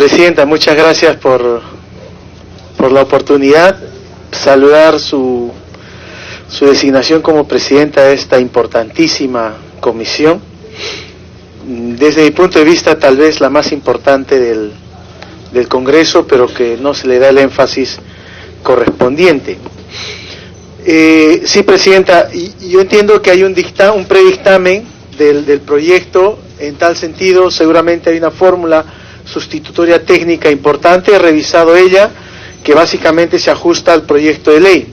Presidenta, muchas gracias por la oportunidad. Saludar su designación como presidenta de esta importantísima comisión. Desde mi punto de vista, tal vez la más importante del Congreso, pero que no se le da el énfasis correspondiente. Sí, Presidenta, yo entiendo que hay un predictamen del proyecto. En tal sentido, seguramente hay una fórmula sustitutoria técnica importante, he revisado ella, que básicamente se ajusta al proyecto de ley.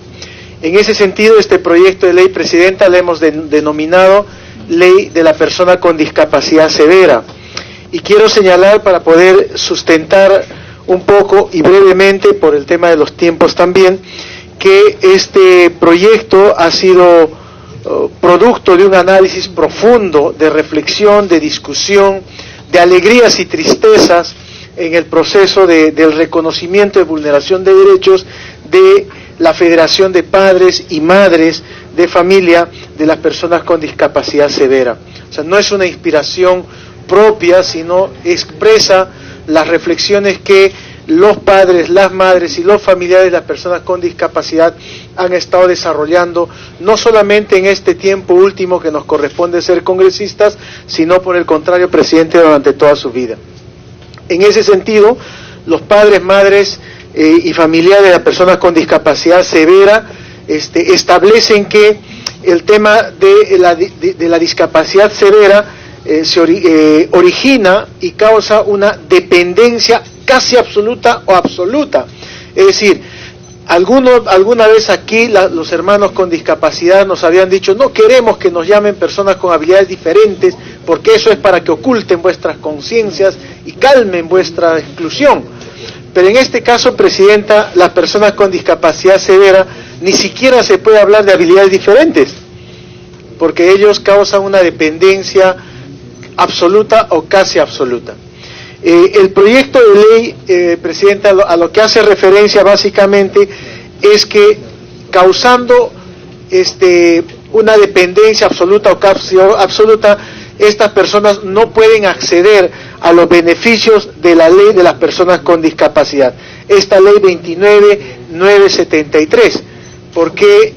En ese sentido, este proyecto de ley, Presidenta, le hemos denominado Ley de la Persona con Discapacidad Severa. Y quiero señalar, para poder sustentar un poco y brevemente, por el tema de los tiempos también, que este proyecto ha sido producto de un análisis profundo, de reflexión, de discusión, de alegrías y tristezas en el proceso del reconocimiento de vulneración de derechos de la Federación de Padres y Madres de Familia de las Personas con Discapacidad Severa. O sea, no es una inspiración propia, sino expresa las reflexiones que los padres, las madres y los familiares de las personas con discapacidad han estado desarrollando, no solamente en este tiempo último que nos corresponde ser congresistas, sino por el contrario, Presidente, durante toda su vida. En ese sentido, los padres, madres y familiares de las personas con discapacidad severa establecen que el tema de la discapacidad severa se origina y causa una dependencia casi absoluta o absoluta. Es decir, alguna vez aquí los hermanos con discapacidad nos habían dicho: no queremos que nos llamen personas con habilidades diferentes, porque eso es para que oculten vuestras conciencias y calmen vuestra exclusión. Pero en este caso, Presidenta, las personas con discapacidad severa ni siquiera se puede hablar de habilidades diferentes, porque ellos causan una dependencia absoluta o casi absoluta. El proyecto de ley, Presidenta, a lo que hace referencia básicamente es que causando una dependencia absoluta o casi absoluta, estas personas no pueden acceder a los beneficios de la ley de las personas con discapacidad. Esta ley 29.973, porque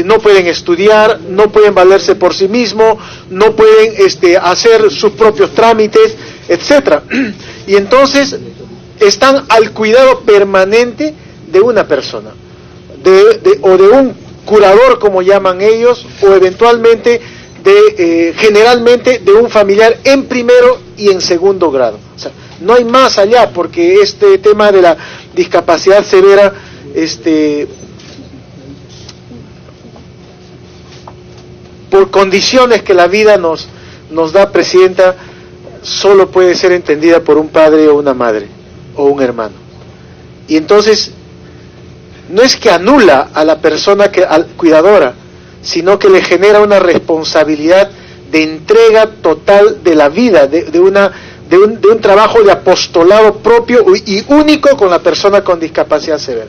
no pueden estudiar, no pueden valerse por sí mismos, no pueden hacer sus propios trámites, etcétera. Y entonces están al cuidado permanente de una persona, o de un curador, como llaman ellos, o eventualmente generalmente de un familiar en primero y en segundo grado. O sea, no hay más allá, porque este tema de la discapacidad severa, por condiciones que la vida nos da, Presidenta, solo puede ser entendida por un padre o una madre o un hermano. Y entonces no es que anula a la persona cuidadora, sino que le genera una responsabilidad de entrega total de la vida, de un trabajo de apostolado propio y único con la persona con discapacidad severa.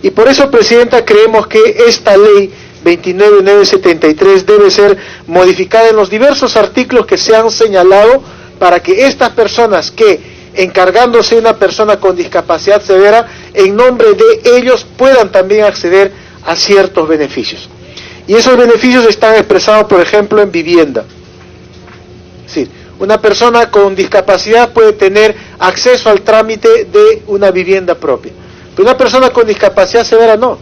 Y por eso, Presidenta, creemos que esta ley 29.973 debe ser modificada en los diversos artículos que se han señalado, para que estas personas que, encargándose de una persona con discapacidad severa, en nombre de ellos puedan también acceder a ciertos beneficios. Y esos beneficios están expresados, por ejemplo, en vivienda. Sí, una persona con discapacidad puede tener acceso al trámite de una vivienda propia, pero una persona con discapacidad severa no.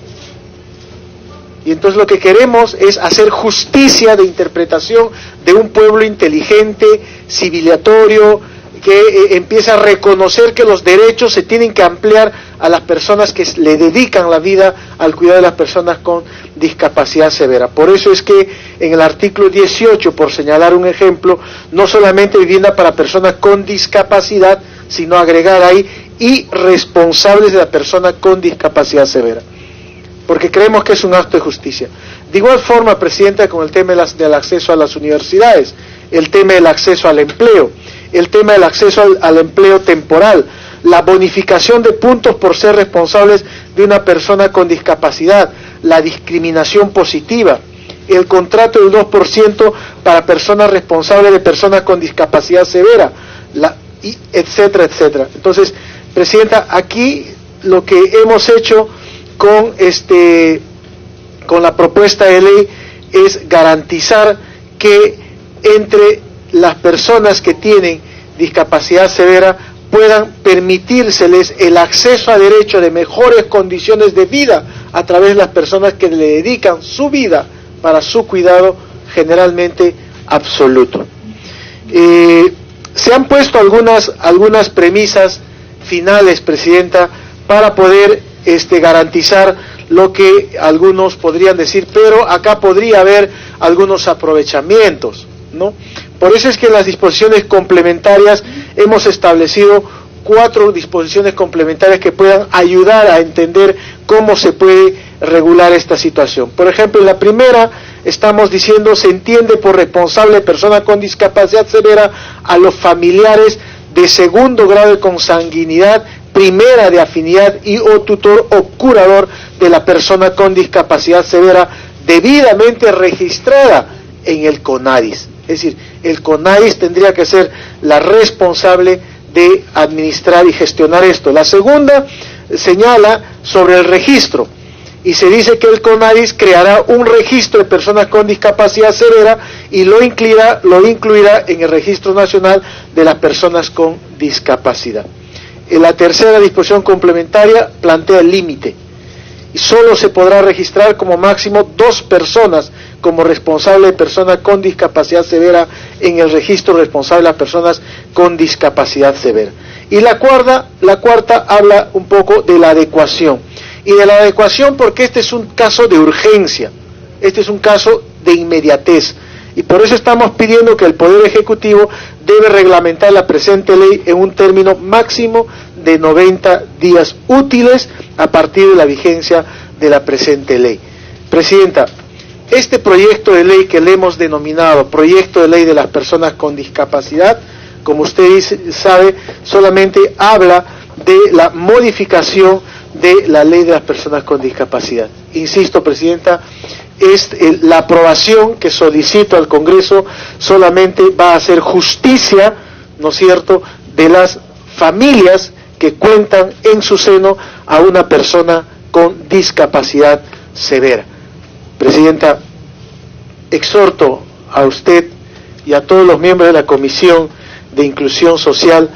Y entonces lo que queremos es hacer justicia de interpretación de un pueblo inteligente, civilizatorio, que empieza a reconocer que los derechos se tienen que ampliar a las personas que le dedican la vida al cuidado de las personas con discapacidad severa. Por eso es que en el artículo 18, por señalar un ejemplo, no solamente vivienda para personas con discapacidad, sino agregar ahí y responsables de la persona con discapacidad severa, porque creemos que es un acto de justicia. De igual forma, Presidenta, con el tema del acceso a las universidades, el tema del acceso al empleo, el tema del acceso al empleo temporal, la bonificación de puntos por ser responsables de una persona con discapacidad, la discriminación positiva, el contrato del 2% para personas responsables de personas con discapacidad severa, etcétera, etcétera. Entonces, Presidenta, aquí lo que hemos hecho con la propuesta de ley es garantizar que entre las personas que tienen discapacidad severa puedan permitírseles el acceso a derecho de mejores condiciones de vida a través de las personas que le dedican su vida para su cuidado, generalmente absoluto. Se han puesto algunas premisas finales, Presidenta, para poder garantizar lo que algunos podrían decir, pero acá podría haber algunos aprovechamientos, ¿no? Por eso es que en las disposiciones complementarias hemos establecido 4 disposiciones complementarias que puedan ayudar a entender cómo se puede regular esta situación. Por ejemplo, en la primera estamos diciendo: se entiende por responsable de persona con discapacidad severa a los familiares de segundo grado de consanguinidad, primera de afinidad y o tutor o curador de la persona con discapacidad severa debidamente registrada en el CONADIS. Es decir, el CONADIS tendría que ser la responsable de administrar y gestionar esto. La segunda señala sobre el registro, y se dice que el CONADIS creará un registro de personas con discapacidad severa y lo incluirá en el Registro Nacional de las Personas con Discapacidad. En la tercera disposición complementaria plantea el límite, y solo se podrá registrar como máximo 2 personas como responsable de persona con discapacidad severa en el registro responsable de las personas con discapacidad severa. Y la cuarta habla un poco de la adecuación. Y de la adecuación porque este es un caso de urgencia, este es un caso de inmediatez. Y por eso estamos pidiendo que el Poder Ejecutivo debe reglamentar la presente ley en un término máximo de 90 días útiles a partir de la vigencia de la presente ley. Presidenta, este proyecto de ley que le hemos denominado Proyecto de Ley de las Personas con Discapacidad, como usted sabe, solamente habla de la modificación de la Ley de las Personas con Discapacidad. Insisto, Presidenta, la aprobación que solicito al Congreso solamente va a hacer justicia, ¿no es cierto?, de las familias que cuentan en su seno a una persona con discapacidad severa. Presidenta, exhorto a usted y a todos los miembros de la Comisión de Inclusión Social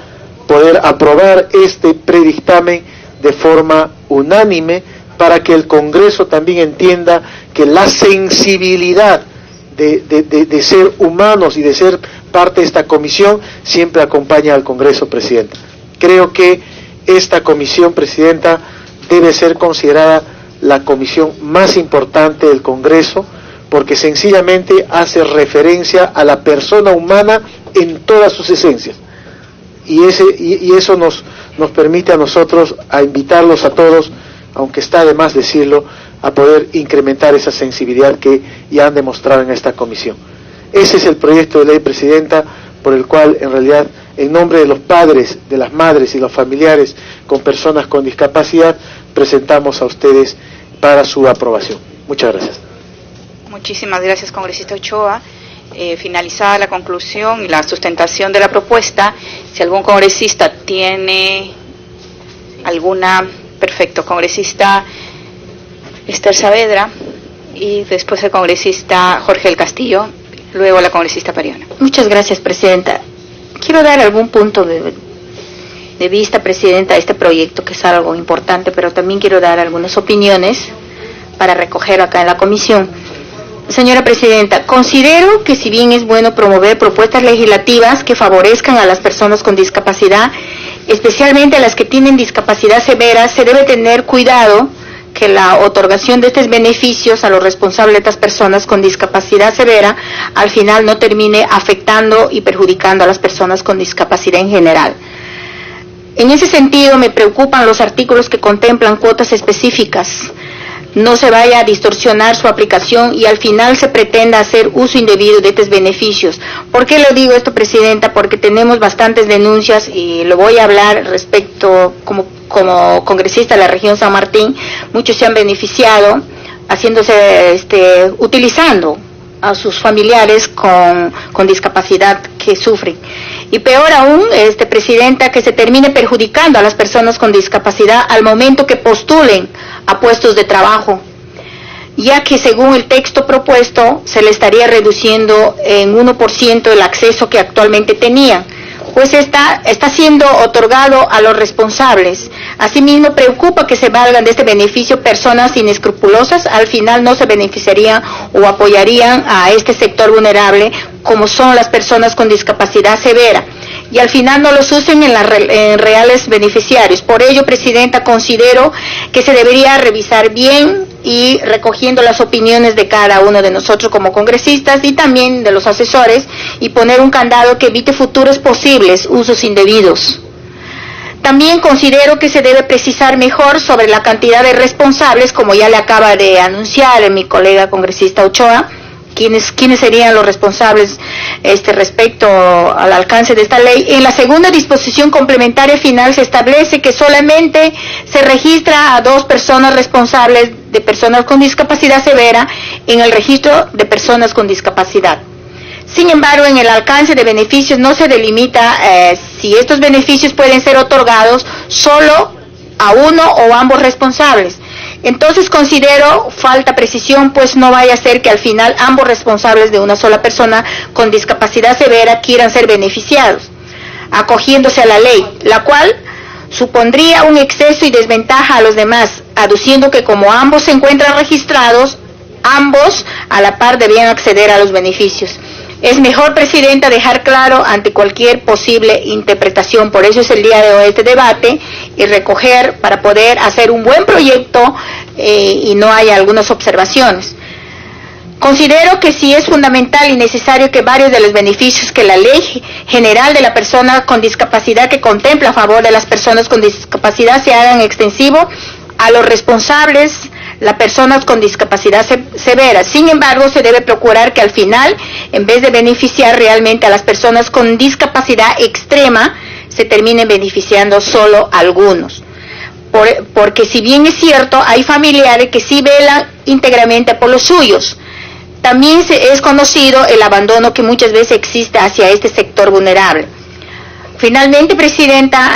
poder aprobar este predictamen de forma unánime para que el Congreso también entienda que la sensibilidad de ser humanos y de ser parte de esta comisión siempre acompaña al Congreso, Presidenta. Creo que esta comisión, Presidenta, debe ser considerada la comisión más importante del Congreso, porque sencillamente hace referencia a la persona humana en todas sus esencias. Y eso nos permite a nosotros a invitarlos a todos, aunque está de más decirlo, a poder incrementar esa sensibilidad que ya han demostrado en esta comisión. Ese es el proyecto de ley, Presidenta, por el cual en realidad, en nombre de los padres, de las madres y los familiares con personas con discapacidad, presentamos a ustedes para su aprobación. Muchas gracias. Muchísimas gracias, congresista Ochoa. Finalizada la conclusión y la sustentación de la propuesta, si algún congresista tiene alguna... Perfecto, congresista Esther Saavedra, y después el congresista Jorge del Castillo, luego la congresista Pariona. Muchas gracias, Presidenta. Quiero dar algún punto de vista, Presidenta, a este proyecto, que es algo importante, pero también quiero dar algunas opiniones para recoger acá en la comisión. Señora Presidenta, considero que si bien es bueno promover propuestas legislativas que favorezcan a las personas con discapacidad, especialmente a las que tienen discapacidad severa, se debe tener cuidado que la otorgación de estos beneficios a los responsables de estas personas con discapacidad severa al final no termine afectando y perjudicando a las personas con discapacidad en general. En ese sentido, me preocupan los artículos que contemplan cuotas específicas. No se vaya a distorsionar su aplicación y al final se pretenda hacer uso indebido de estos beneficios. ¿Por qué lo digo esto, Presidenta? Porque tenemos bastantes denuncias y lo voy a hablar respecto como congresista de la región San Martín. Muchos se han beneficiado utilizando a sus familiares con discapacidad que sufren. Y peor aún, Presidenta, que se termine perjudicando a las personas con discapacidad al momento que postulen a puestos de trabajo, ya que según el texto propuesto se le estaría reduciendo en 1% el acceso que actualmente tenían, pues está siendo otorgado a los responsables. Asimismo, preocupa que se valgan de este beneficio personas inescrupulosas, al final no se beneficiarían o apoyarían a este sector vulnerable, como son las personas con discapacidad severa, y al final no los usen en reales beneficiarios. Por ello, Presidenta, considero que se debería revisar bien y recogiendo las opiniones de cada uno de nosotros como congresistas y también de los asesores, y poner un candado que evite futuros posibles usos indebidos. También considero que se debe precisar mejor sobre la cantidad de responsables, como ya le acaba de anunciar mi colega congresista Ochoa, quiénes serían los responsables respecto al alcance de esta ley. En la segunda disposición complementaria final se establece que solamente se registra a 2 personas responsables de personas con discapacidad severa en el registro de personas con discapacidad. Sin embargo, en el alcance de beneficios no se delimita si estos beneficios pueden ser otorgados solo a uno o ambos responsables. Entonces considero falta precisión, pues no vaya a ser que al final ambos responsables de una sola persona con discapacidad severa quieran ser beneficiados, acogiéndose a la ley, la cual supondría un exceso y desventaja a los demás, aduciendo que como ambos se encuentran registrados, ambos a la par debían acceder a los beneficios. Es mejor, Presidenta, dejar claro ante cualquier posible interpretación. Por eso es el día de hoy este debate, y recoger para poder hacer un buen proyecto y no haya algunas observaciones. Considero que sí es fundamental y necesario que varios de los beneficios que la Ley General de la Persona con Discapacidad, que contempla a favor de las personas con discapacidad, se hagan extensivo a los responsables, las personas con discapacidad severa. Sin embargo, se debe procurar que al final, en vez de beneficiar realmente a las personas con discapacidad extrema, se terminen beneficiando solo a algunos. Porque si bien es cierto, hay familiares que sí velan íntegramente por los suyos, también es conocido el abandono que muchas veces existe hacia este sector vulnerable. Finalmente, Presidenta,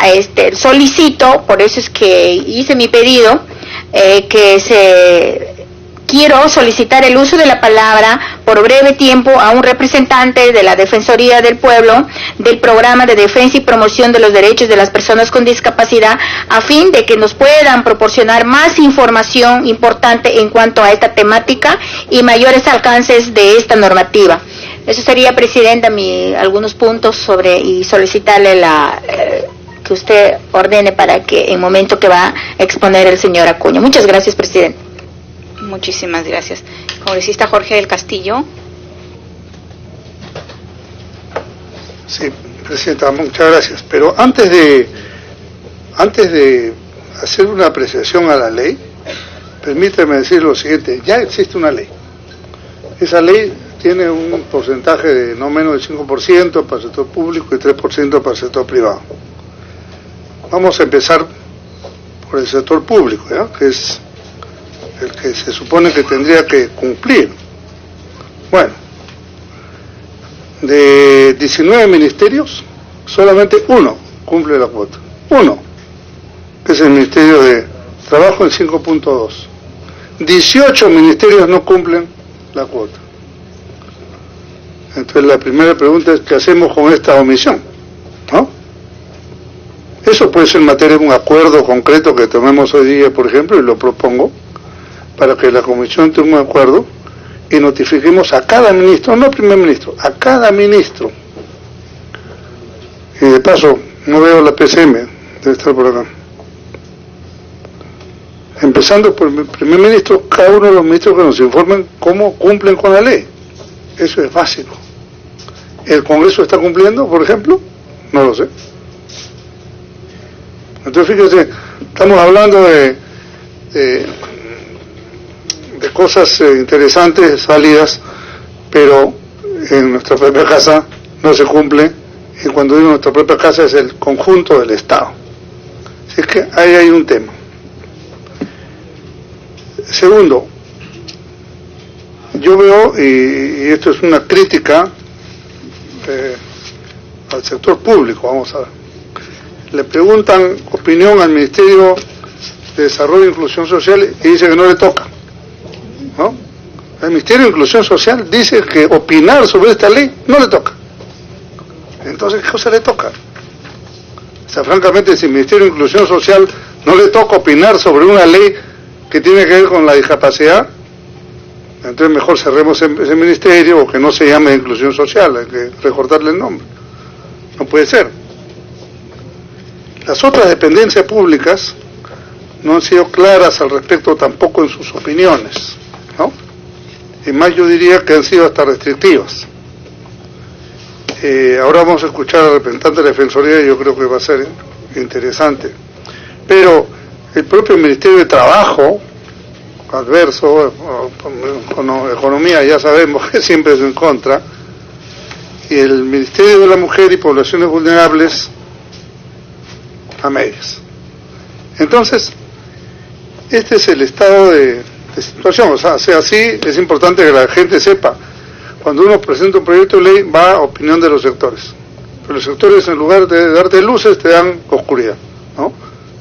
solicito, por eso es que hice mi pedido, quiero solicitar el uso de la palabra por breve tiempo a un representante de la Defensoría del Pueblo del Programa de Defensa y Promoción de los Derechos de las Personas con Discapacidad, a fin de que nos puedan proporcionar más información importante en cuanto a esta temática y mayores alcances de esta normativa. Eso sería, Presidenta, algunos puntos y solicitarle que usted ordene para que en el momento que va a exponer el señor Acuña. Muchas gracias, Presidente. Muchísimas gracias. Congresista Jorge del Castillo. Sí, Presidenta, muchas gracias. Pero antes de hacer una apreciación a la ley, permíteme decir lo siguiente. Ya existe una ley. Esa ley tiene un porcentaje de no menos del 5% para el sector público y 3% para el sector privado. Vamos a empezar por el sector público, ¿ya? Que es el que se supone que tendría que cumplir. Bueno, de 19 ministerios, solamente uno cumple la cuota. Uno, que es el Ministerio de Trabajo en 5.2. 18 ministerios no cumplen la cuota. Entonces la primera pregunta es, ¿qué hacemos con esta omisión? ¿No? Eso puede ser materia de un acuerdo concreto que tomemos hoy día, por ejemplo, y lo propongo, para que la Comisión tenga un acuerdo y notifiquemos a cada ministro, no al primer ministro, a cada ministro. Y de paso, no veo la PCM, debe estar por acá. Empezando por el primer ministro, cada uno de los ministros que nos informen cómo cumplen con la ley. Eso es básico. ¿El Congreso está cumpliendo, por ejemplo? No lo sé. Entonces, fíjense, estamos hablando de cosas interesantes, válidas, pero en nuestra propia casa no se cumple, y cuando digo nuestra propia casa es el conjunto del Estado. Así que ahí hay un tema. Segundo, yo veo, y esto es una crítica al sector público, vamos a ver. Le preguntan opinión al Ministerio de Desarrollo e Inclusión Social y dice que no le toca, ¿no? El Ministerio de Inclusión Social dice que opinar sobre esta ley no le toca. Entonces, ¿qué cosa le toca? O sea, francamente, si el Ministerio de Inclusión Social no le toca opinar sobre una ley que tiene que ver con la discapacidad, entonces mejor cerremos ese ministerio, o que no se llame Inclusión Social, hay que recortarle el nombre. No puede ser. Las otras dependencias públicas no han sido claras al respecto tampoco en sus opiniones, ¿no? Y más yo diría que han sido hasta restrictivas. Ahora vamos a escuchar al representante de la Defensoría y yo creo que va a ser interesante. Pero el propio Ministerio de Trabajo, adverso, Economía ya sabemos que siempre es en contra, y el Ministerio de la Mujer y Poblaciones Vulnerables a medias. Entonces, este es el estado de situación. O sea así, es importante que la gente sepa, cuando uno presenta un proyecto de ley va a opinión de los sectores, pero los sectores en lugar de darte luces te dan oscuridad, ¿no?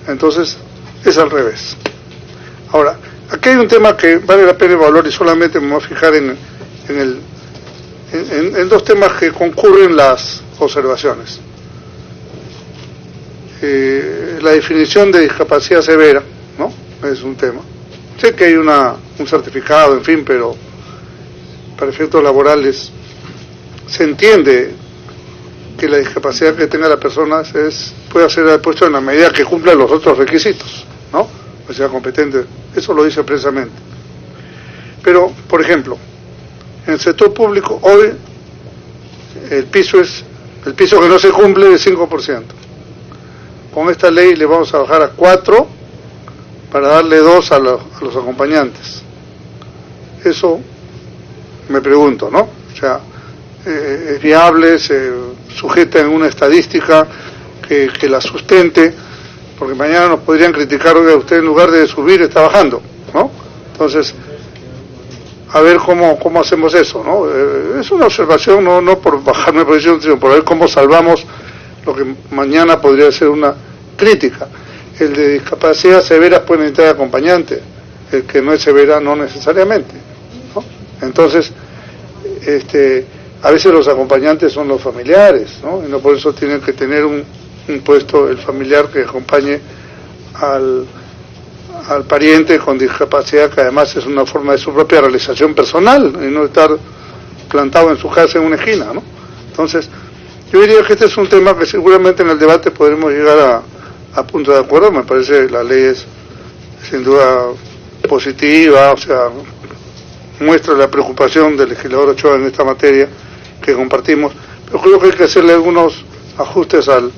Entonces es al revés. Ahora, aquí hay un tema que vale la pena evaluar y solamente me voy a fijar en dos temas que concurren las observaciones. La definición de discapacidad severa, ¿no? Es un tema. Sé que hay un certificado, en fin, pero para efectos laborales se entiende que la discapacidad que tenga la persona puede ser puesto en la medida que cumpla los otros requisitos, ¿no? O sea, competente. Eso lo dice expresamente. Pero, por ejemplo, en el sector público hoy el piso que no se cumple es 5%. Con esta ley le vamos a bajar a 4 para darle 2 a los acompañantes. Eso me pregunto, ¿no? O sea, es viable, se sujeta en una estadística que la sustente, porque mañana nos podrían criticar, oiga, usted en lugar de subir está bajando, ¿no? Entonces, a ver cómo hacemos eso, ¿no? Es una observación, no por bajar mi posición, sino por ver cómo salvamos lo que mañana podría ser una crítica. El de discapacidad severa puede necesitar acompañante, el que no es severa no necesariamente, ¿no? Entonces, a veces los acompañantes son los familiares, ¿no? Y no por eso tienen que tener un puesto el familiar que acompañe al pariente con discapacidad, que además es una forma de su propia realización personal y no estar plantado en su casa en una esquina, ¿no? Entonces, yo diría que este es un tema que seguramente en el debate podremos llegar a punto de acuerdo. Me parece que la ley es sin duda positiva, o sea, muestra la preocupación del legislador Ochoa en esta materia que compartimos, pero creo que hay que hacerle algunos ajustes al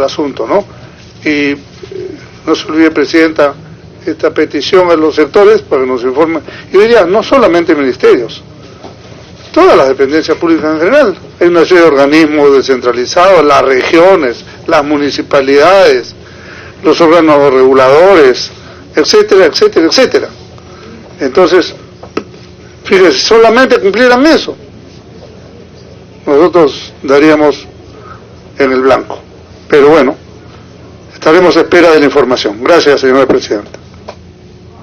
asunto, ¿no? Y no se olvide, Presidenta, esta petición a los sectores para que nos informen, yo diría, no solamente ministerios, todas las dependencias públicas en general. Hay una serie de organismos descentralizados, las regiones, las municipalidades, los órganos reguladores, etcétera, etcétera, etcétera. Entonces, fíjense, solamente cumplieran eso, nosotros daríamos en el blanco. Pero bueno, estaremos a espera de la información. Gracias, señora Presidenta.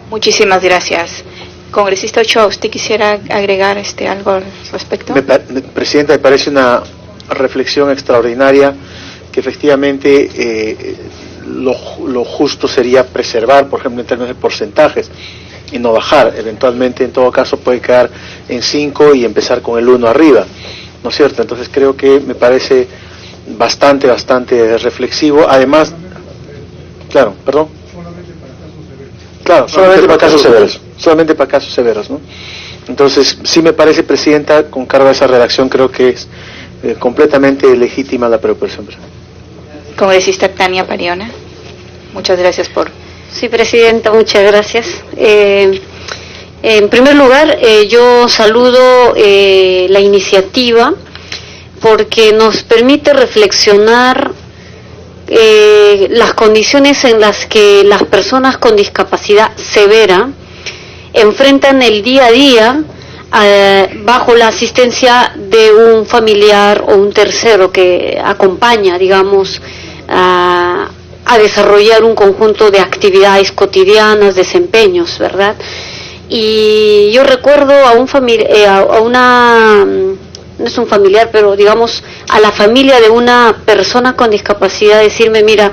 Muchísimas gracias. Congresista Ochoa, ¿usted quisiera agregar algo al respecto? Presidenta, me parece una reflexión extraordinaria que efectivamente lo justo sería preservar, por ejemplo, en términos de porcentajes y no bajar. Eventualmente, en todo caso, puede quedar en 5 y empezar con el 1 arriba, ¿no es cierto? Entonces creo que me parece bastante reflexivo. Además, claro, perdón. Claro, solamente para casos severos. Solamente para casos severos, ¿no? Entonces, sí me parece, Presidenta, con cargo a esa redacción, creo que es completamente legítima la preocupación. Congresista Tania Pariona, muchas gracias por... Sí, Presidenta, muchas gracias. En primer lugar, yo saludo la iniciativa porque nos permite reflexionar las condiciones en las que las personas con discapacidad severa enfrentan el día a día bajo la asistencia de un familiar o un tercero que acompaña, digamos, a desarrollar un conjunto de actividades cotidianas, desempeños, ¿verdad? Y yo recuerdo a un no es un familiar, pero digamos a la familia de una persona con discapacidad decirme, mira,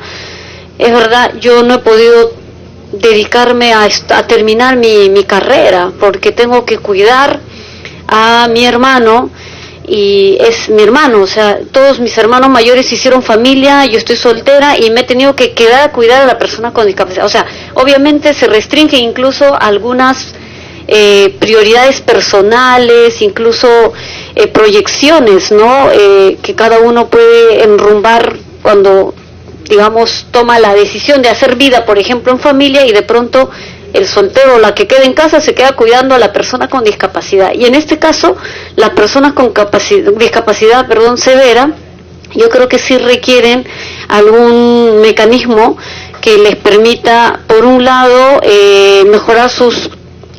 es verdad, yo no he podido dedicarme a terminar mi carrera porque tengo que cuidar a mi hermano, y es mi hermano, o sea, todos mis hermanos mayores hicieron familia, yo estoy soltera y me he tenido que quedar a cuidar a la persona con discapacidad. O sea, obviamente se restringen incluso algunas prioridades personales, incluso proyecciones, ¿no? Que cada uno puede enrumbar cuando, digamos, toma la decisión de hacer vida, por ejemplo, en familia, y de pronto el soltero o la que queda en casa se queda cuidando a la persona con discapacidad. Y en este caso, las personas con discapacidad severa, yo creo que sí requieren algún mecanismo que les permita, por un lado, mejorar sus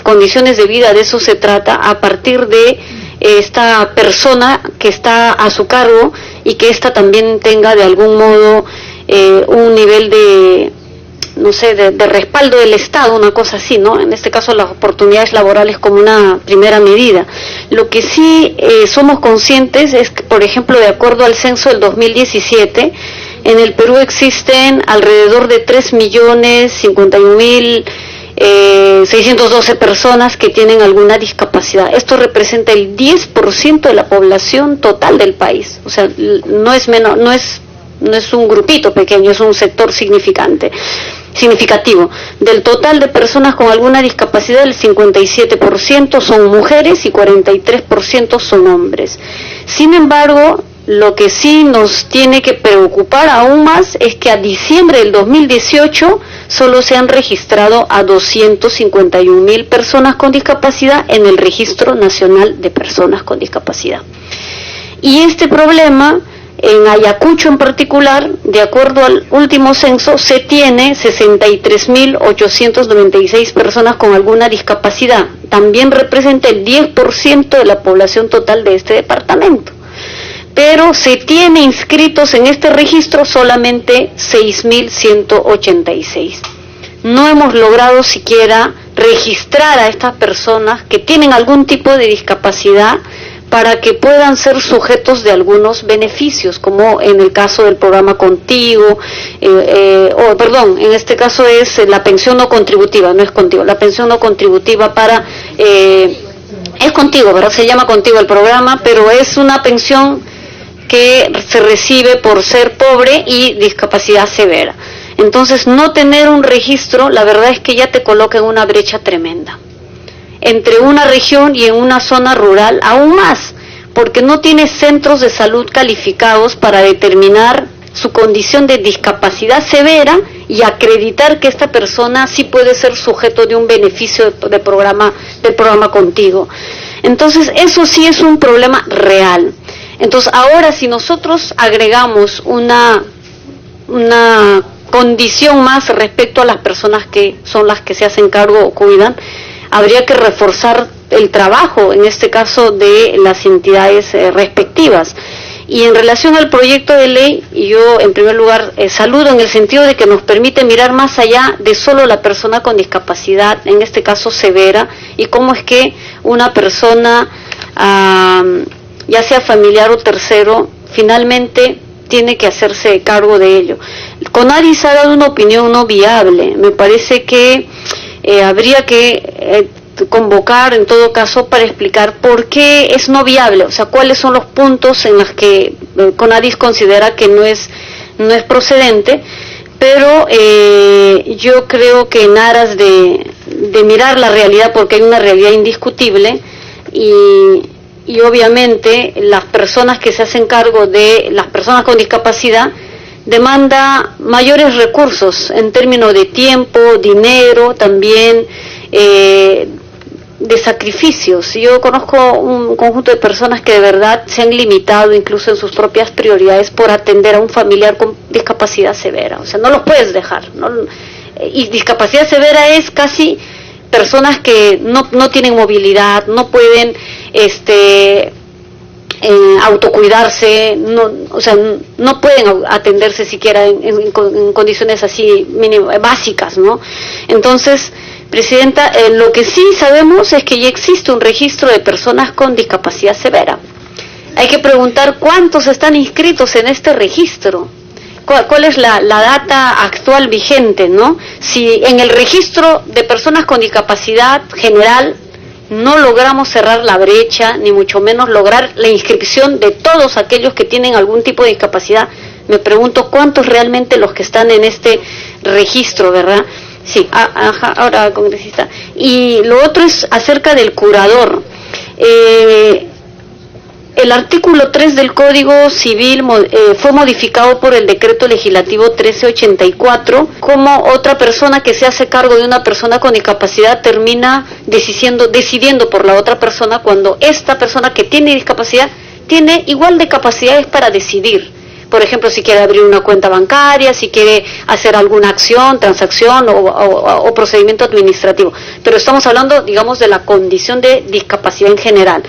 condiciones de vida. De eso se trata, a partir de esta persona que está a su cargo, y que ésta también tenga de algún modo un nivel de, no sé, de respaldo del Estado, una cosa así, ¿no? En este caso las oportunidades laborales como una primera medida. Lo que sí somos conscientes es que, por ejemplo, de acuerdo al censo del 2017, en el Perú existen alrededor de 3.051.612 personas que tienen alguna discapacidad. Esto representa el 10% de la población total del país. O sea, no es un grupito pequeño, es un sector significativo. Del total de personas con alguna discapacidad, el 57% son mujeres y 43% son hombres. Sin embargo, lo que sí nos tiene que preocupar aún más es que a diciembre del 2018 solo se han registrado a 251.000 personas con discapacidad en el Registro Nacional de Personas con Discapacidad. Y este problema, en Ayacucho en particular, de acuerdo al último censo, se tiene 63.896 personas con alguna discapacidad. También representa el 10% de la población total de este departamento. Pero se tiene inscritos en este registro solamente 6.186. No hemos logrado siquiera registrar a estas personas que tienen algún tipo de discapacidad para que puedan ser sujetos de algunos beneficios, como en el caso del programa Contigo, en este caso es la pensión no contributiva, no es Contigo, la pensión no contributiva para, es Contigo, ¿verdad? Se llama Contigo el programa, pero es una pensión que se recibe por ser pobre y discapacidad severa. Entonces, no tener un registro, la verdad es que ya te coloca en una brecha tremenda. Entre una región y en una zona rural, aún más, porque no tienes centros de salud calificados para determinar su condición de discapacidad severa y acreditar que esta persona sí puede ser sujeto de un beneficio del programa Contigo. Entonces, eso sí es un problema real. Entonces, ahora si nosotros agregamos una condición más respecto a las personas que son las que se hacen cargo o cuidan, habría que reforzar el trabajo, en este caso, de las entidades respectivas. Y en relación al proyecto de ley, yo en primer lugar saludo en el sentido de que nos permite mirar más allá de solo la persona con discapacidad, en este caso severa, y cómo es que una persona, ya sea familiar o tercero, finalmente tiene que hacerse cargo de ello. CONADIS ha dado una opinión no viable. Me parece que habría que convocar en todo caso para explicar por qué es no viable, o sea, cuáles son los puntos en los que CONADIS considera que no es procedente, pero yo creo que en aras de mirar la realidad, porque hay una realidad indiscutible, y obviamente las personas que se hacen cargo de las personas con discapacidad demanda mayores recursos en términos de tiempo, dinero, también de sacrificios. Yo conozco un conjunto de personas que de verdad se han limitado incluso en sus propias prioridades por atender a un familiar con discapacidad severa. O sea, no los puedes dejar, ¿no? Y discapacidad severa es casi personas que no tienen movilidad, no pueden autocuidarse, o sea, no pueden atenderse siquiera en condiciones así básicas, ¿no? Entonces, Presidenta, lo que sí sabemos es que ya existe un registro de personas con discapacidad severa. Hay que preguntar cuántos están inscritos en este registro. ¿Cuál es la data actual vigente, ¿no? Si en el registro de personas con discapacidad general no logramos cerrar la brecha, ni mucho menos lograr la inscripción de todos aquellos que tienen algún tipo de discapacidad, me pregunto cuántos realmente los que están en este registro, ¿verdad? Sí, ahora, congresista. Y lo otro es acerca del curador. El artículo 3 del Código Civil fue modificado por el Decreto Legislativo 1384, como otra persona que se hace cargo de una persona con discapacidad termina decidiendo por la otra persona, cuando esta persona que tiene discapacidad tiene igual de capacidades para decidir. Por ejemplo, si quiere abrir una cuenta bancaria, si quiere hacer alguna acción, transacción o procedimiento administrativo. Pero estamos hablando, digamos, de la condición de discapacidad en general.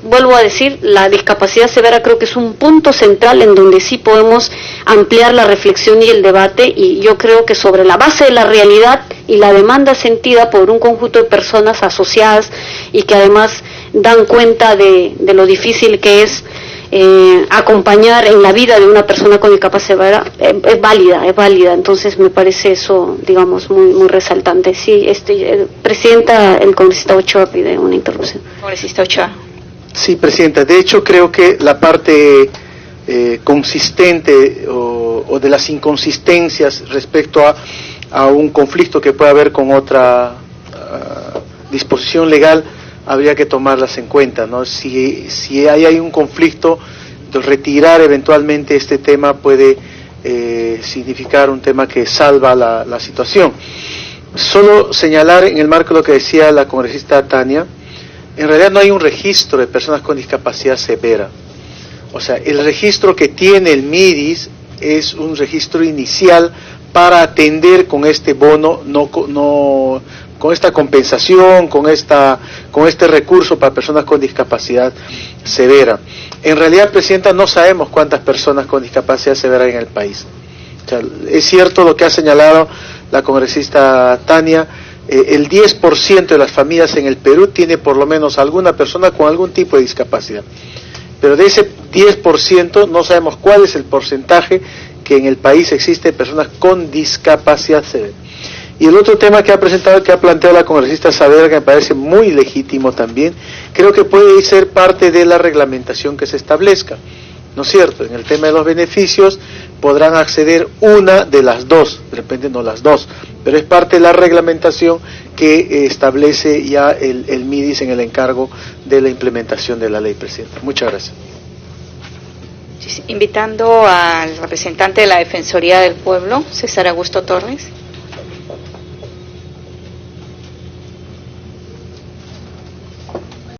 Vuelvo a decir, la discapacidad severa creo que es un punto central en donde sí podemos ampliar la reflexión y el debate, y yo creo que sobre la base de la realidad y la demanda sentida por un conjunto de personas asociadas y que además dan cuenta de lo difícil que es acompañar en la vida de una persona con discapacidad es válida, entonces me parece eso, digamos, muy resaltante. Sí, Presidenta, el congresista Ochoa pide una interrupción. Congresista Ochoa. Sí, Presidenta, de hecho creo que la parte consistente o de las inconsistencias respecto a un conflicto que pueda haber con otra disposición legal, habría que tomarlas en cuenta, ¿no? Si hay un conflicto, retirar eventualmente este tema puede significar un tema que salva la situación. Solo señalar en el marco de lo que decía la congresista Tania, en realidad no hay un registro de personas con discapacidad severa. O sea, el registro que tiene el MIDIS es un registro inicial para atender con este bono, con esta compensación, con este recurso para personas con discapacidad severa. En realidad, Presidenta, no sabemos cuántas personas con discapacidad severa hay en el país. O sea, es cierto lo que ha señalado la congresista Tania, el 10% de las familias en el Perú tiene por lo menos alguna persona con algún tipo de discapacidad. Pero de ese 10% no sabemos cuál es el porcentaje que en el país existe de personas con discapacidad severa. Y el otro tema que ha planteado la congresista Saavedra, que me parece muy legítimo también, creo que puede ser parte de la reglamentación que se establezca, ¿no es cierto? En el tema de los beneficios podrán acceder una de las dos, de repente no las dos, pero es parte de la reglamentación que establece ya el MIDIS en el encargo de la implementación de la ley, Presidenta. Muchas gracias. Invitando al representante de la Defensoría del Pueblo, César Augusto Torres.